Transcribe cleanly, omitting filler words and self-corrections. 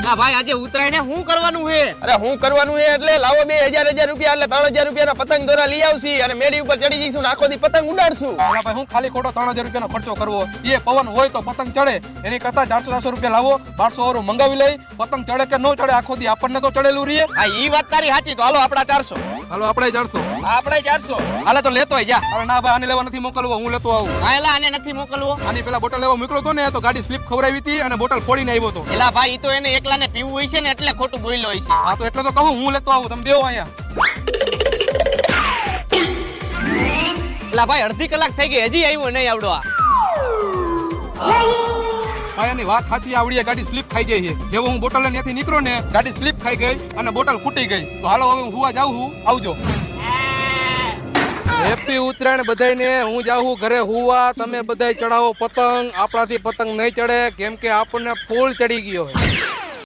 ના ભાઈ આજે ઉતરાયણ શું કરવાનું છે? અરે હું કરવાનું છે એટલે લાવો 2000 રૂપિયા એટલે 3000 રૂપિયાના પતંગ દોરા લઈ આવશી અને મેડી ઉપર ચડી જઈશું ને આખો દી પતંગ ઉડાડશું. ભાઈ હું ખાલી ખોટો 3000 રૂપિયાનો ખર્ચો કરવો? એ પવન હોય તો પતંગ ચડે, એની કરતા 400 રૂપિયા લાવો, 1200 વાળું મંગાવી લઈ, પતંગ ચડે કે ન ચડે આખો દી આપણને તો ચડેલું રહીએ. હા ઈ વાત તારી સાચી. તો હાલો આપડા 400. હાલો આપણે 400. આપણે 400. હાલે તો લેતો જા. અરે ના ભાઈ આને લેવા નથી મોકલવો, હું લેતો આવું. હાલા આને નથી મોકલવો. આની પેલા બોટલ લેવા મોકલો તો ને તો ગાડી સ્લીપ ખવડાવી હતી અને બોટલ ફોડીને આવ્યો તો. એલા ભાઈ ઈ તો એને એકલાને પીવું હોય છે ને એટલે ખોટું બોલ્યો હોય છે. હા તો એટલે તો કહું હું લેતો આવું, તમે બેહો અહીંયા. એલા ભાઈ અડધી કલાક થઈ ગઈ હજી આવ્યો નહીં આવડો આ. ભાઈ એની વાત સાચી, આવડી ગાડી સ્લીપ ખાઈ ગઈ છે. જેવો હું બોટલ ત્યાંથી નીકળ્યો ને ગાડી સ્લીપ ખાઈ ગઈ અને બોટલ ફૂટી ગઈ. તો હાલો હવે હું હુવા જાઉં છું, આવજો. હેપી ઉત્તરાયણ બધાયને. હું જાઉં ઘરે હુવા, તમે બધાય ચડાવો પતંગ. આપણાથી પતંગ નહીં ચડે કેમ કે આપણને ફૂલ ચડી ગયો છે.